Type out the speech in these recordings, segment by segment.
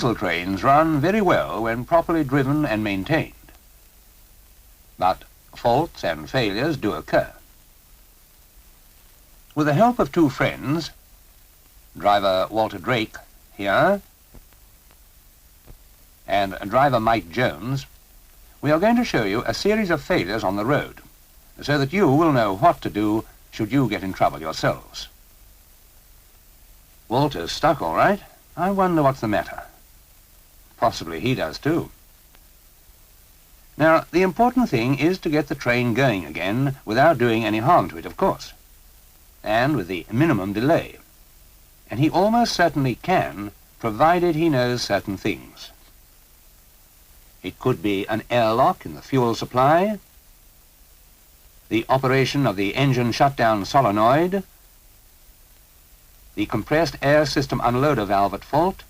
diesel trains run very well when properly driven and maintained. But faults and failures do occur. With the help of two friends, driver Walter Drake here and driver Mike Jones, we are going to show you a series of failures on the road so that you will know what to do should you get in trouble yourselves. Walter's stuck all right. I wonder what's the matter. Possibly he does too. Now, the important thing is to get the train going again without doing any harm to it, of course, and with the minimum delay. And he almost certainly can, provided he knows certain things. It could be an airlock in the fuel supply, the operation of the engine shutdown solenoid, the compressed air system unloader valve at fault,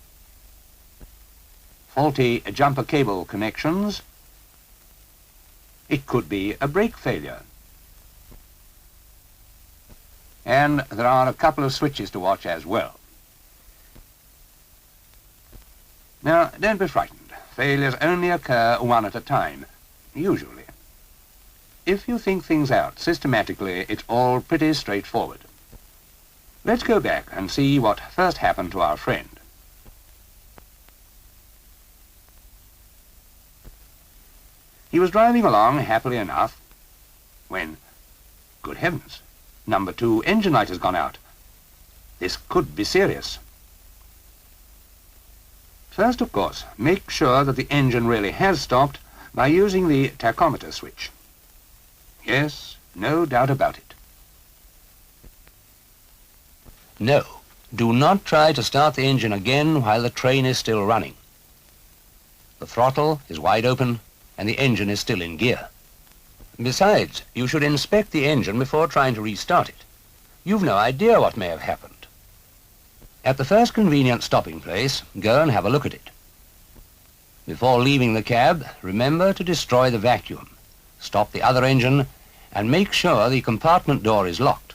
faulty jumper cable connections. It could be a brake failure. And there are a couple of switches to watch as well. Now, don't be frightened. Failures only occur one at a time, usually. If you think things out systematically, it's all pretty straightforward. Let's go back and see what first happened to our friend. He was driving along happily enough when, good heavens, number 2 engine light has gone out. This could be serious. First, of course, make sure that the engine really has stopped by using the tachometer switch. Yes, no doubt about it. No, do not try to start the engine again while the train is still running. The throttle is wide open and the engine is still in gear. Besides, you should inspect the engine before trying to restart it. You've no idea what may have happened. At the first convenient stopping place, go and have a look at it. Before leaving the cab, remember to destroy the vacuum, stop the other engine, and make sure the compartment door is locked.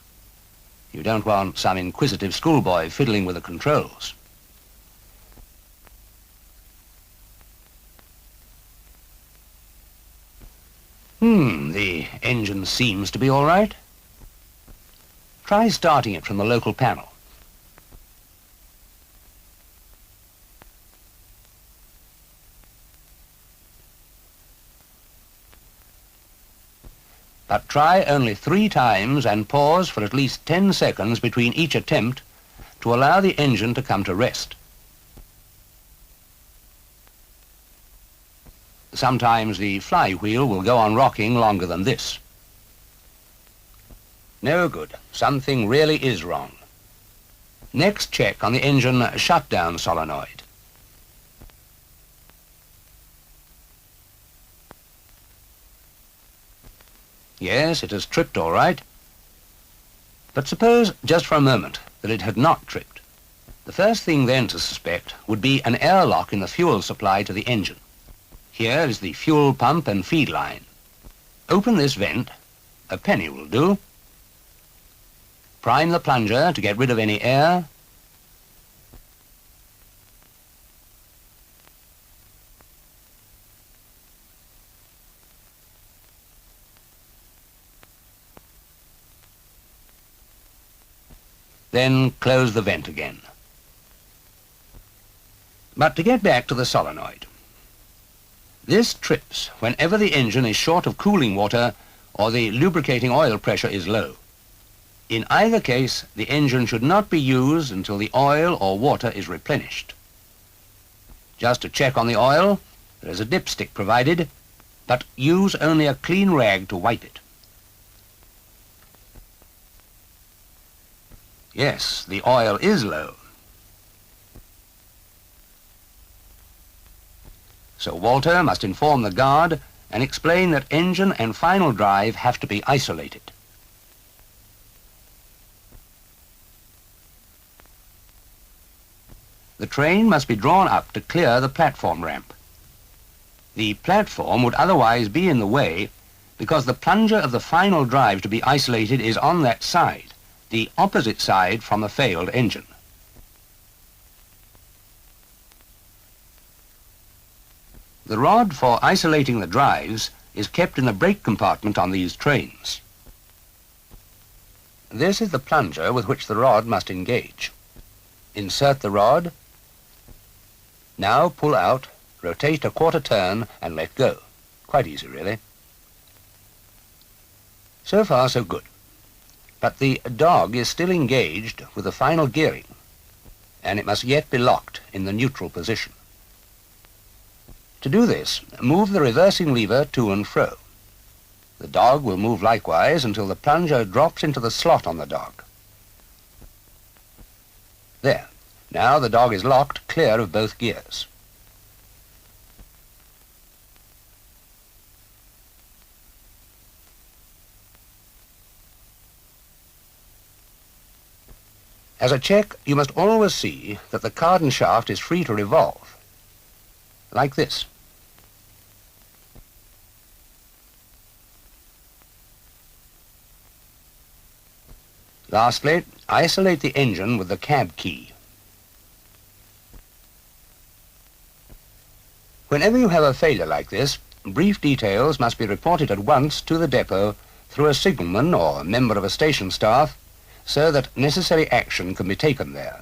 You don't want some inquisitive schoolboy fiddling with the controls. The engine seems to be all right. Try starting it from the local panel. But try only 3 times and pause for at least 10 seconds between each attempt to allow the engine to come to rest. Sometimes the flywheel will go on rocking longer than this. No good. Something really is wrong. Next, check on the engine shutdown solenoid. Yes, it has tripped all right. But suppose, just for a moment, that it had not tripped. The first thing then to suspect would be an airlock in the fuel supply to the engine. Here is the fuel pump and feed line. Open this vent. A penny will do. Prime the plunger to get rid of any air. Then close the vent again. But to get back to the solenoid. This trips whenever the engine is short of cooling water or the lubricating oil pressure is low. In either case, the engine should not be used until the oil or water is replenished. Just to check on the oil, there is a dipstick provided, but use only a clean rag to wipe it. Yes, the oil is low. So Walter must inform the guard and explain that engine and final drive have to be isolated. The train must be drawn up to clear the platform ramp. The platform would otherwise be in the way because the plunger of the final drive to be isolated is on that side, the opposite side from the failed engine. The rod for isolating the drives is kept in the brake compartment on these trains. This is the plunger with which the rod must engage. Insert the rod. Now pull out, rotate a quarter turn and let go. Quite easy, really. So far, so good. But the dog is still engaged with the final gearing, and it must yet be locked in the neutral position. To do this, move the reversing lever to and fro. The dog will move likewise until the plunger drops into the slot on the dog. There. Now the dog is locked clear of both gears. As a check, you must always see that the cardan shaft is free to revolve, like this. Lastly, isolate the engine with the cab key. Whenever you have a failure like this, brief details must be reported at once to the depot through a signalman or a member of a station staff, so that necessary action can be taken there.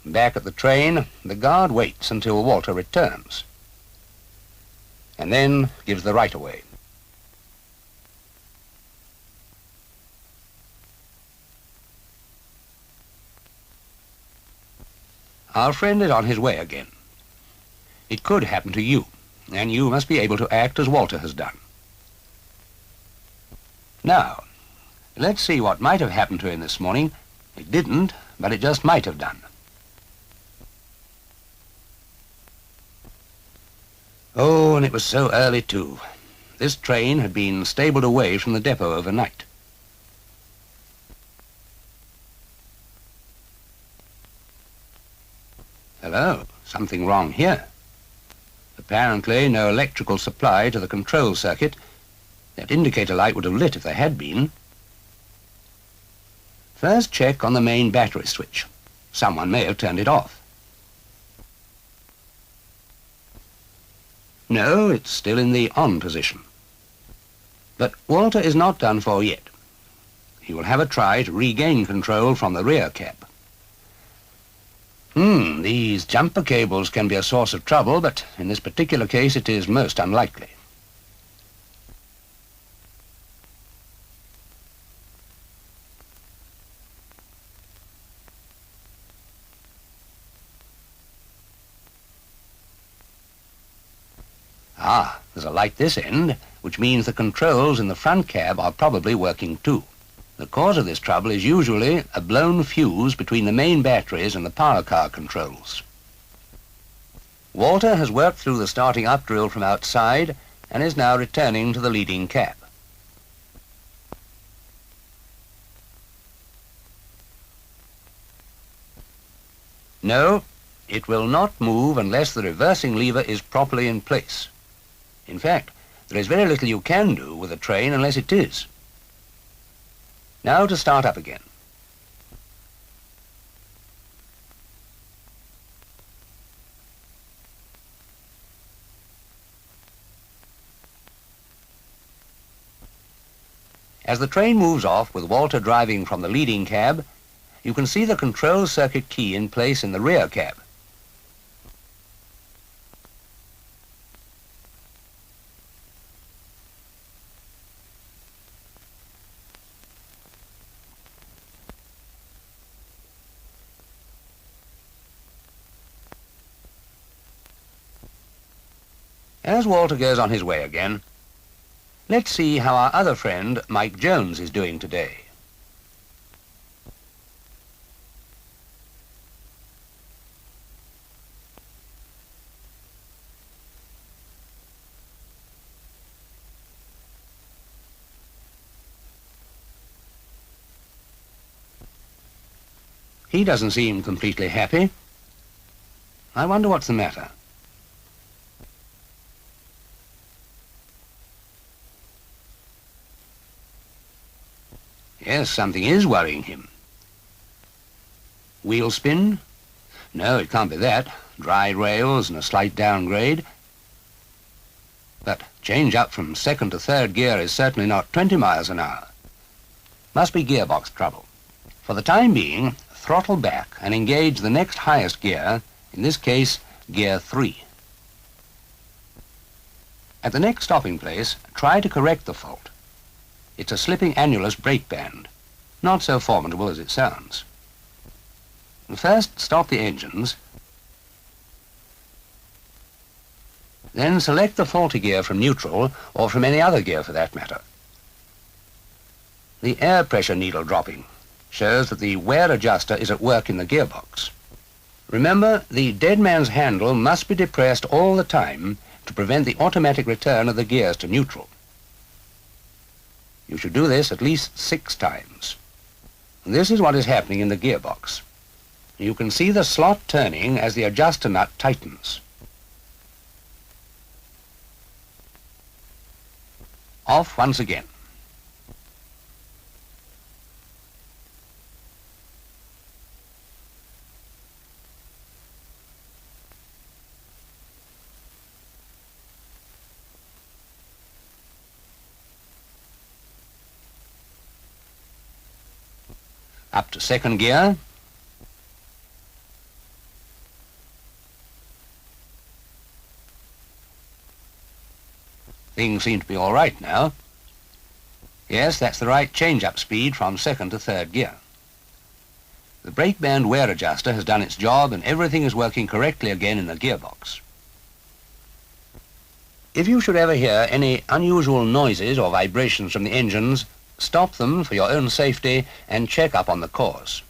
Back at the train, the guard waits until Walter returns, and then gives the right-of-way. Our friend is on his way again. It could happen to you, and you must be able to act as Walter has done. Now, let's see what might have happened to him this morning. It didn't, but it just might have done. Oh, and it was so early, too. This train had been stabled away from the depot overnight. Hello, something wrong here. Apparently no electrical supply to the control circuit. That indicator light would have lit if there had been. First check on the main battery switch. Someone may have turned it off. No, it's still in the on position. But Walter is not done for yet. He will have a try to regain control from the rear cab. These jumper cables can be a source of trouble, but in this particular case it is most unlikely. Ah, there's a light this end, which means the controls in the front cab are probably working too. The cause of this trouble is usually a blown fuse between the main batteries and the power car controls. Walter has worked through the starting up drill from outside and is now returning to the leading cab. No, it will not move unless the reversing lever is properly in place. In fact, there is very little you can do with the train unless it is. Now to start up again. As the train moves off with Walter driving from the leading cab, you can see the control circuit key in place in the rear cab. As Walter goes on his way again, let's see how our other friend, Mike Jones, is doing today. He doesn't seem completely happy. I wonder what's the matter. Yes, something is worrying him. Wheel spin? No, it can't be that. Dry rails and a slight downgrade. But change up from second to third gear is certainly not 20 miles an hour. Must be gearbox trouble. For the time being, throttle back and engage the next highest gear, in this case, gear 3. At the next stopping place, try to correct the fault. It's a slipping annulus brake band, not so formidable as it sounds. First, stop the engines, then select the faulty gear from neutral, or from any other gear for that matter. The air pressure needle dropping shows that the wear adjuster is at work in the gearbox. Remember, the dead man's handle must be depressed all the time to prevent the automatic return of the gears to neutral. You should do this at least 6 times. This is what is happening in the gearbox. You can see the slot turning as the adjuster nut tightens. Off once again. Up to second gear. Things seem to be all right now. Yes, that's the right change-up speed from second to third gear. The brake band wear adjuster has done its job and everything is working correctly again in the gearbox. If you should ever hear any unusual noises or vibrations from the engines, stop them for your own safety and check up on the cause.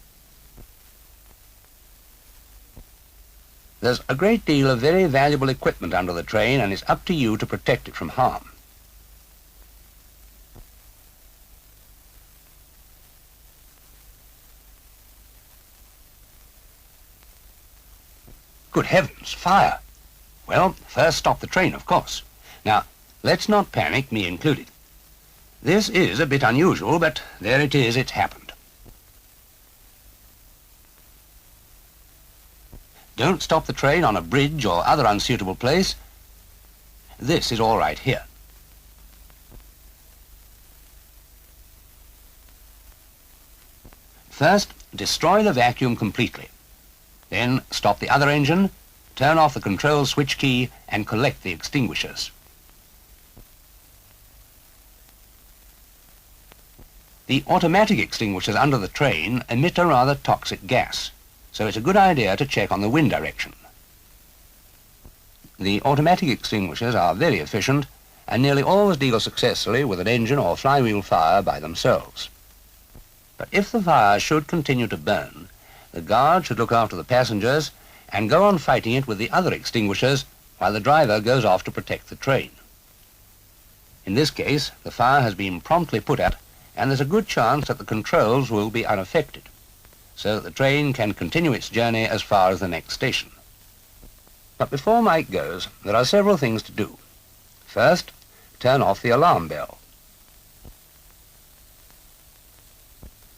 There's a great deal of very valuable equipment under the train and it's up to you to protect it from harm. Good heavens, fire! Well, first stop the train, of course. Now, let's not panic, me included. This is a bit unusual, but there it is, it's happened. Don't stop the train on a bridge or other unsuitable place. This is all right here. First, destroy the vacuum completely. Then stop the other engine, turn off the control switch key, and collect the extinguishers. The automatic extinguishers under the train emit a rather toxic gas, so it's a good idea to check on the wind direction. The automatic extinguishers are very efficient and nearly always deal successfully with an engine or flywheel fire by themselves. But if the fire should continue to burn, the guard should look after the passengers and go on fighting it with the other extinguishers while the driver goes off to protect the train. In this case, the fire has been promptly put out and there's a good chance that the controls will be unaffected, so that the train can continue its journey as far as the next station. But before Mike goes, there are several things to do. First, turn off the alarm bell.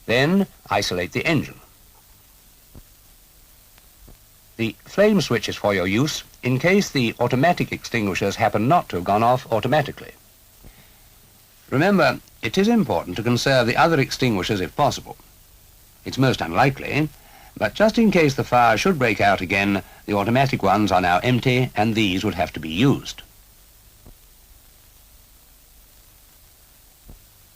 Then, isolate the engine. The flame switch is for your use in case the automatic extinguishers happen not to have gone off automatically. Remember, it is important to conserve the other extinguishers if possible. It's most unlikely, but just in case the fire should break out again, the automatic ones are now empty and these would have to be used.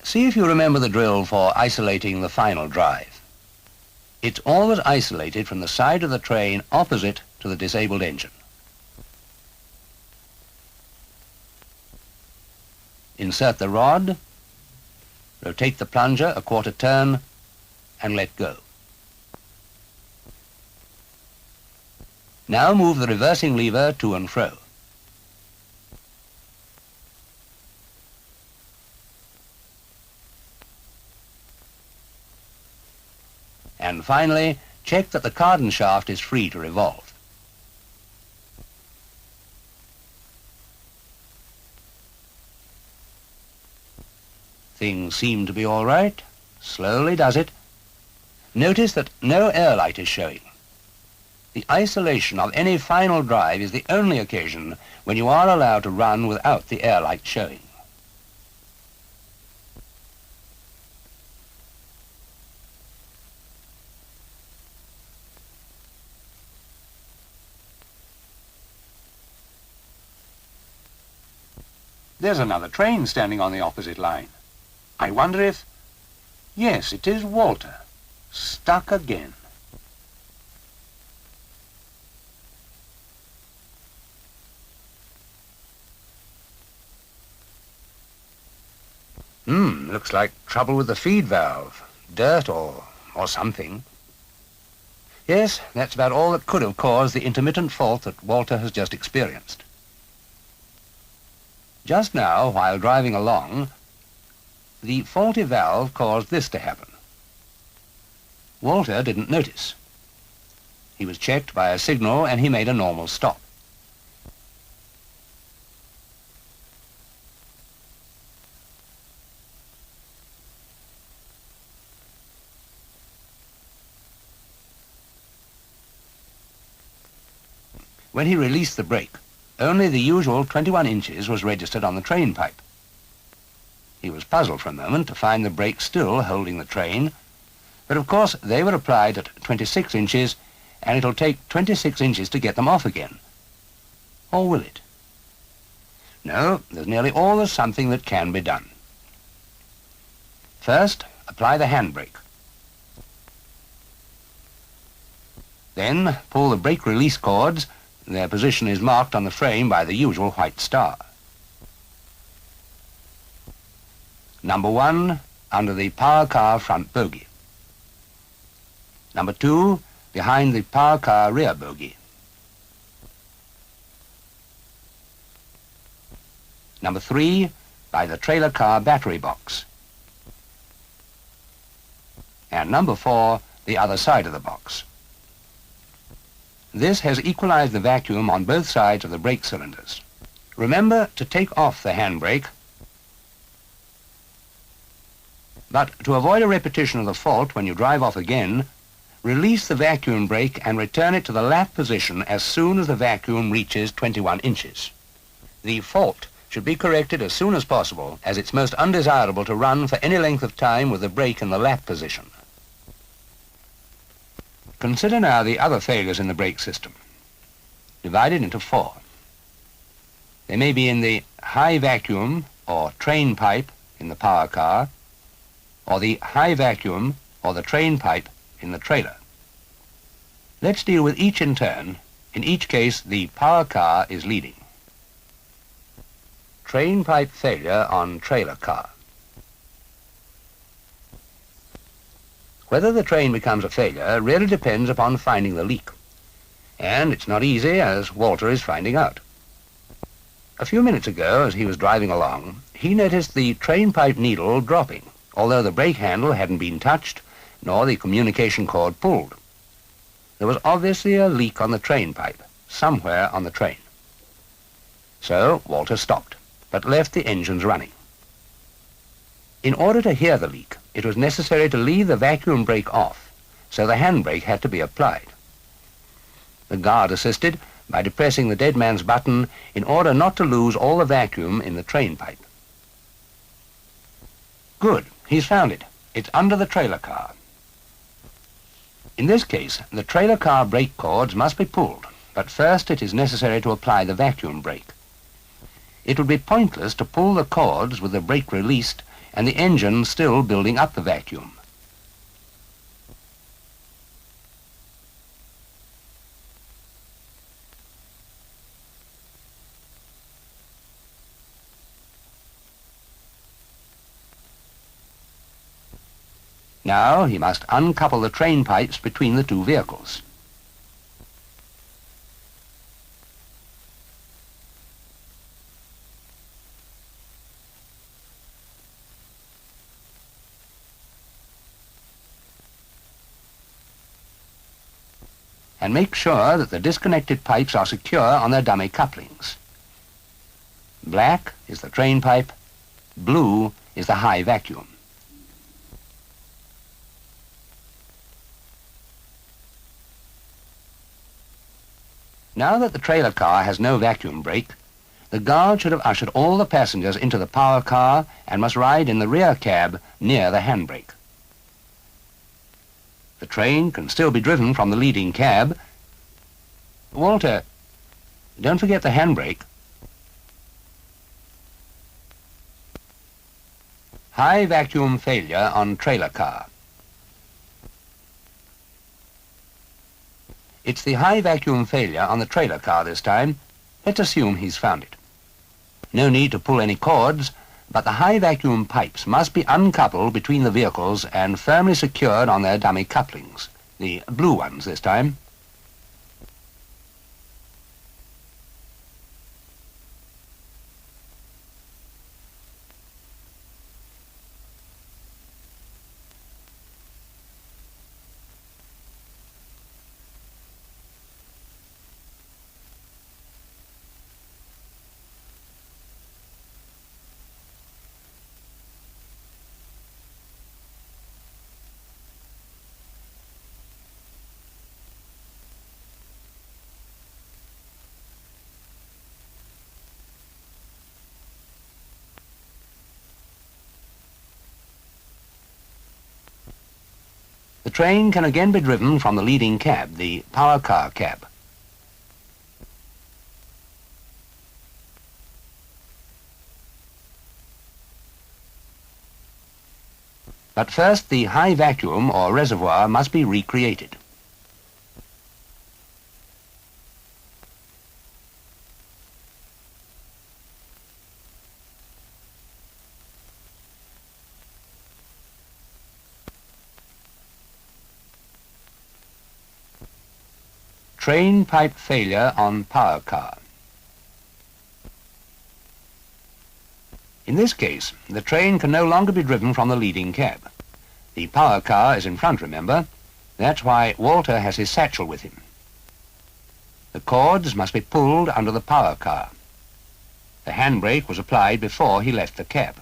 See if you remember the drill for isolating the final drive. It's always isolated from the side of the train opposite to the disabled engine. Insert the rod, rotate the plunger a quarter turn, and let go. Now move the reversing lever to and fro. And finally, check that the cardan shaft is free to revolve. Things seem to be all right. Slowly does it. Notice that no air light is showing. The isolation of any final drive is the only occasion when you are allowed to run without the air light showing. There's another train standing on the opposite line. I wonder if... Yes, it is Walter. Stuck again. Looks like trouble with the feed valve. Dirt or something. Yes, that's about all that could have caused the intermittent fault that Walter has just experienced. Just now, while driving along, the faulty valve caused this to happen. Walter didn't notice. He was checked by a signal and he made a normal stop. When he released the brake, only the usual 21 inches was registered on the train pipe. He was puzzled for a moment to find the brake still holding the train, but of course they were applied at 26 inches, and it'll take 26 inches to get them off again. Or will it? No, there's nearly always something that can be done. First, apply the handbrake. Then pull the brake release cords. Their position is marked on the frame by the usual white star. Number 1, under the power car front bogie. Number 2, behind the power car rear bogie. Number 3, by the trailer car battery box. And number 4, the other side of the box. This has equalized the vacuum on both sides of the brake cylinders. Remember to take off the handbrake, but to avoid a repetition of the fault when you drive off again, release the vacuum brake and return it to the lap position as soon as the vacuum reaches 21 inches. The fault should be corrected as soon as possible, as it's most undesirable to run for any length of time with the brake in the lap position. Consider now the other failures in the brake system, divided into 4. They may be in the high vacuum or train pipe in the power car, or the high vacuum or the train pipe in the trailer. Let's deal with each in turn. In each case, the power car is leading. Train pipe failure on trailer car. Whether the train becomes a failure really depends upon finding the leak. And it's not easy, as Walter is finding out. A few minutes ago, as he was driving along, he noticed the train pipe needle dropping, although the brake handle hadn't been touched, nor the communication cord pulled. There was obviously a leak on the train pipe, somewhere on the train. So Walter stopped, but left the engines running. In order to hear the leak, it was necessary to leave the vacuum brake off, so the handbrake had to be applied. The guard assisted by depressing the dead man's button in order not to lose all the vacuum in the train pipe. Good, he's found it. It's under the trailer car. In this case, the trailer car brake cords must be pulled, but first it is necessary to apply the vacuum brake. It would be pointless to pull the cords with the brake released and the engine still building up the vacuum. Now he must uncouple the train pipes between the two vehicles. And make sure that the disconnected pipes are secure on their dummy couplings. Black is the train pipe, blue is the high vacuum. Now that the trailer car has no vacuum brake, the guard should have ushered all the passengers into the power car and must ride in the rear cab near the handbrake. The train can still be driven from the leading cab. Walter, don't forget the handbrake. High vacuum failure on trailer car. It's the high vacuum failure on the trailer car this time. Let's assume he's found it. No need to pull any cords, but the high vacuum pipes must be uncoupled between the vehicles and firmly secured on their dummy couplings, the blue ones this time. The train can again be driven from the leading cab, the power car cab. But first the high vacuum or reservoir must be recreated. Train pipe failure on power car. In this case, the train can no longer be driven from the leading cab. The power car is in front, remember. That's why Walter has his satchel with him. The cords must be pulled under the power car. The handbrake was applied before he left the cab.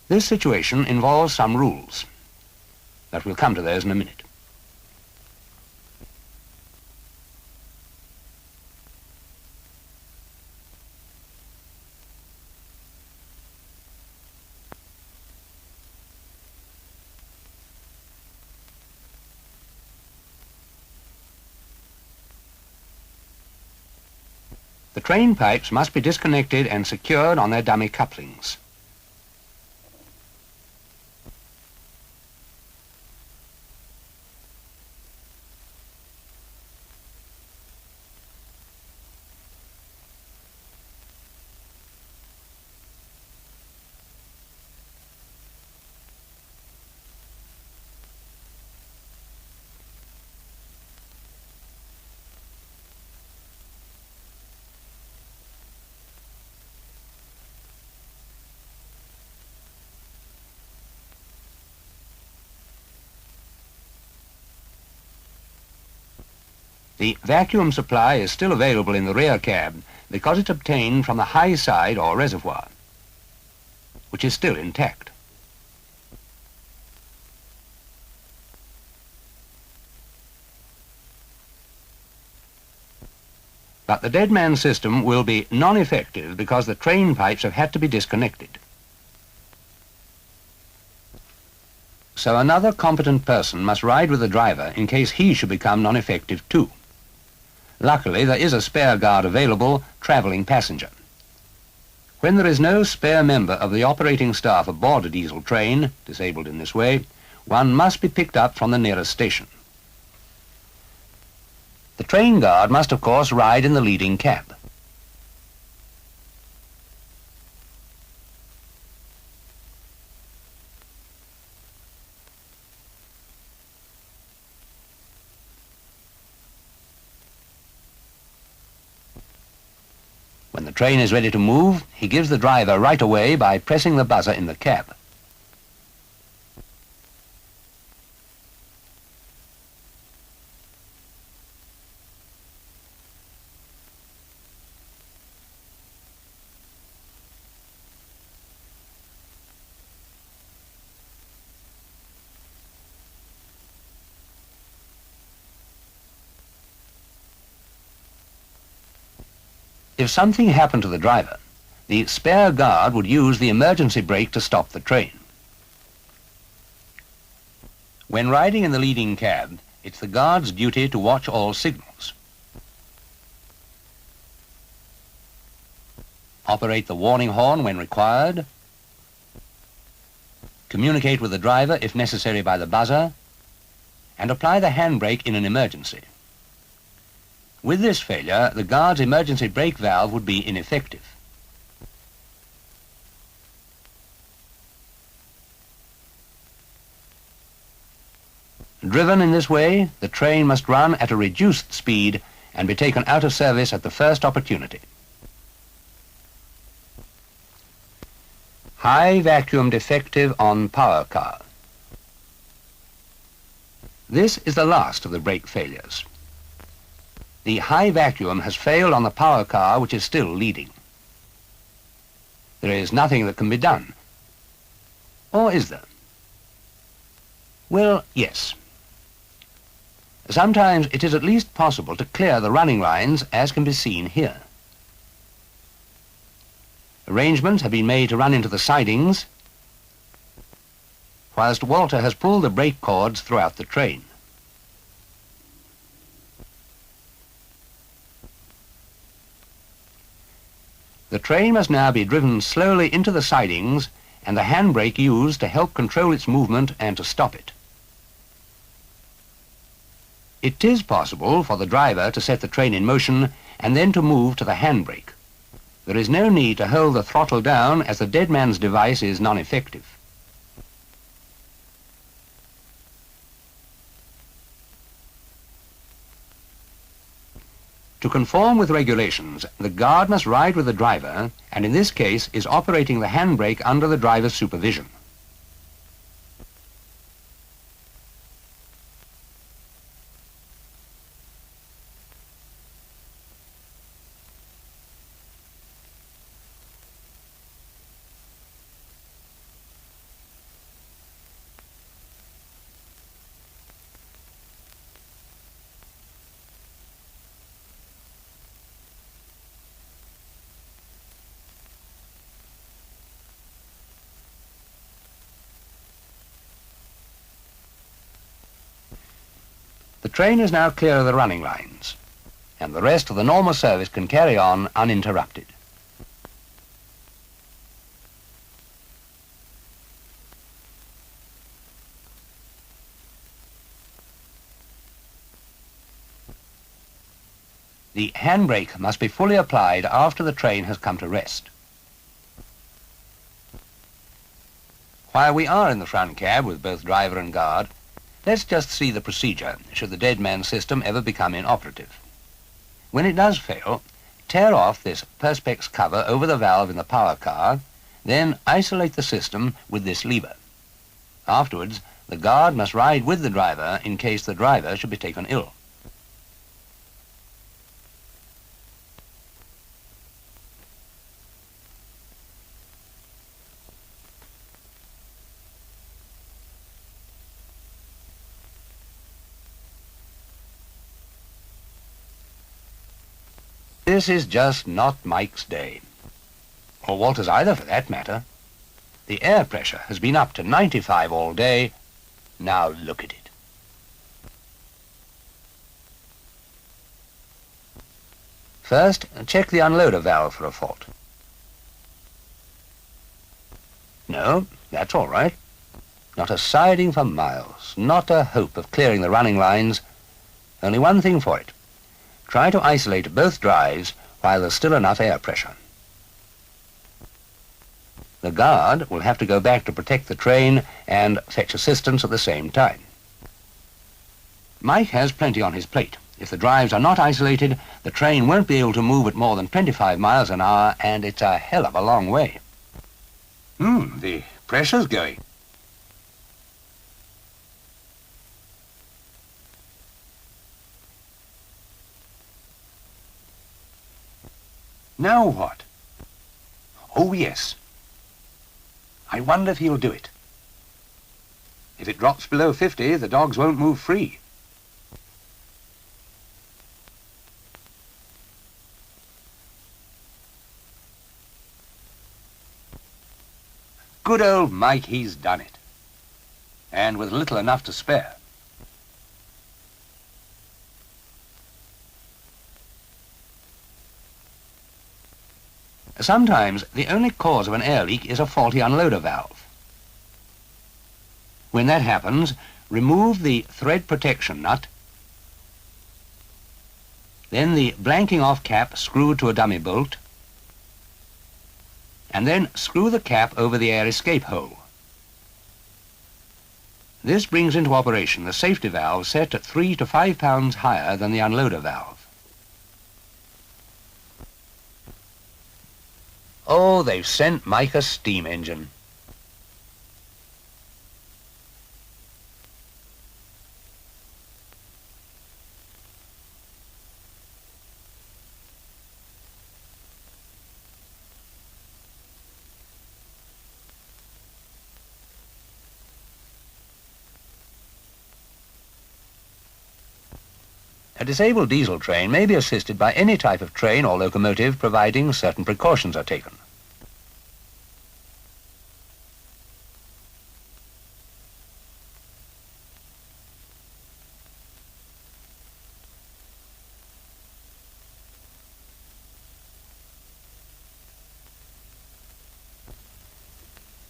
This situation involves some rules, but we'll come to those in a minute. The train pipes must be disconnected and secured on their dummy couplings. The vacuum supply is still available in the rear cab because it's obtained from the high side or reservoir, which is still intact. But the dead man system will be non-effective because the train pipes have had to be disconnected. So another competent person must ride with the driver in case he should become non-effective too. Luckily, there is a spare guard available, travelling passenger. When there is no spare member of the operating staff aboard a diesel train, disabled in this way, one must be picked up from the nearest station. The train guard must, of course, ride in the leading cab. When the train is ready to move, he gives the driver right away by pressing the buzzer in the cab. If something happened to the driver, the spare guard would use the emergency brake to stop the train. When riding in the leading cab, it's the guard's duty to watch all signals. Operate the warning horn when required. Communicate with the driver if necessary by the buzzer, and apply the handbrake in an emergency. With this failure, the guard's emergency brake valve would be ineffective. Driven in this way, the train must run at a reduced speed and be taken out of service at the first opportunity. High vacuum defective on power car. This is the last of the brake failures. The high vacuum has failed on the power car, which is still leading. There is nothing that can be done. Or is there? Well, yes. Sometimes it is at least possible to clear the running lines, as can be seen here. Arrangements have been made to run into the sidings, whilst Walter has pulled the brake cords throughout the train. The train must now be driven slowly into the sidings and the handbrake used to help control its movement and to stop it. It is possible for the driver to set the train in motion and then to move to the handbrake. There is no need to hold the throttle down, as the dead man's device is non-effective. To conform with regulations, the guard must ride with the driver, and in this case is operating the handbrake under the driver's supervision. The train is now clear of the running lines, and the rest of the normal service can carry on uninterrupted. The handbrake must be fully applied after the train has come to rest. While we are in the front cab with both driver and guard, let's just see the procedure should the dead man system ever become inoperative. When it does fail, tear off this perspex cover over the valve in the power car, then isolate the system with this lever. Afterwards, the guard must ride with the driver in case the driver should be taken ill. This is just not Mike's day, or Walter's either for that matter. The air pressure has been up to 95 all day. Now look at it. First, check the unloader valve for a fault. No, that's all right. Not a siding for miles, not a hope of clearing the running lines. Only one thing for it. Try to isolate both drives while there's still enough air pressure. The guard will have to go back to protect the train and fetch assistance at the same time. Mike has plenty on his plate. If the drives are not isolated, the train won't be able to move at more than 25 miles an hour, and it's a hell of a long way. The pressure's going. Now what? Oh, yes. I wonder if he'll do it. If it drops below 50, the dogs won't move free. Good old Mike, he's done it. And with little enough to spare. Sometimes the only cause of an air leak is a faulty unloader valve. When that happens, remove the thread protection nut, then the blanking off cap screwed to a dummy bolt, and then screw the cap over the air escape hole. This brings into operation the safety valve set at 3 to 5 pounds higher than the unloader valve. Oh, they've sent Mike a steam engine. A disabled diesel train may be assisted by any type of train or locomotive, providing certain precautions are taken.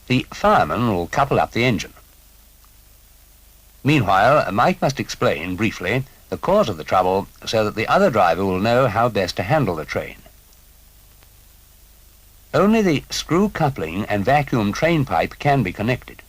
The fireman will couple up the engine. Meanwhile, Mike must explain briefly the cause of the trouble so that the other driver will know how best to handle the train. Only the screw coupling and vacuum train pipe can be connected.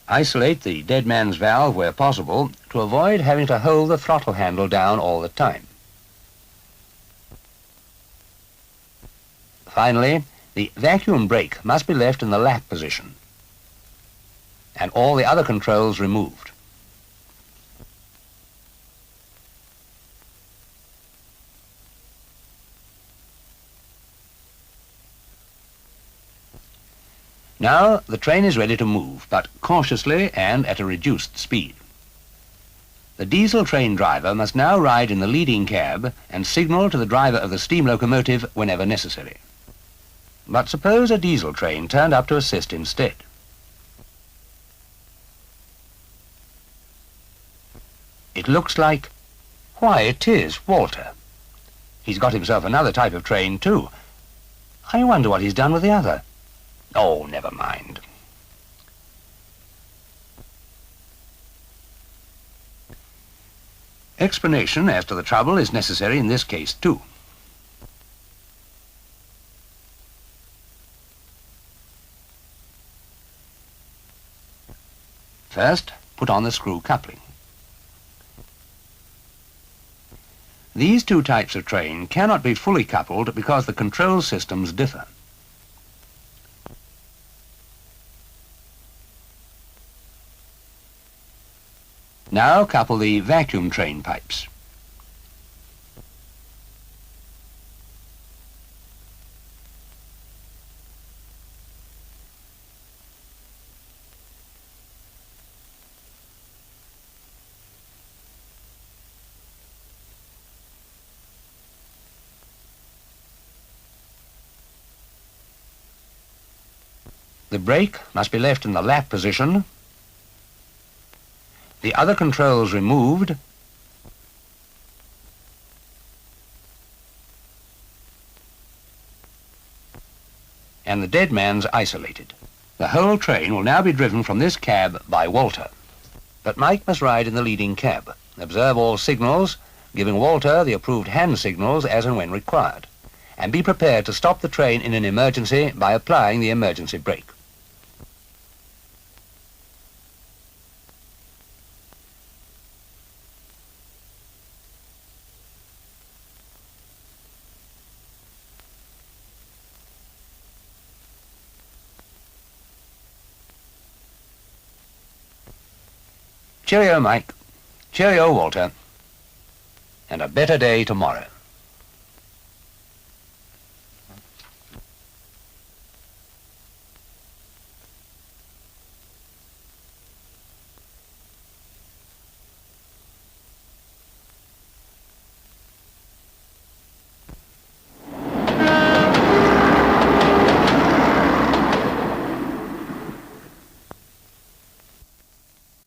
Isolate the dead man's valve where possible to avoid having to hold the throttle handle down all the time. Finally, the vacuum brake must be left in the lap position and all the other controls removed. Now the train is ready to move, but cautiously and at a reduced speed. The diesel train driver must now ride in the leading cab and signal to the driver of the steam locomotive whenever necessary. But suppose a diesel train turned up to assist instead. It looks like... Why, it is Walter. He's got himself another type of train too. I wonder what he's done with the other. Oh, never mind. Explanation as to the trouble is necessary in this case, too. First, put on the screw coupling. These two types of train cannot be fully coupled because the control systems differ. Now couple the vacuum train pipes. The brake must be left in the lap position, the other controls removed, and the dead man's isolated. The whole train will now be driven from this cab by Walter. But Mike must ride in the leading cab, observe all signals, giving Walter the approved hand signals as and when required, and be prepared to stop the train in an emergency by applying the emergency brake. Cheerio, Mike. Cheerio, Walter. And a better day tomorrow.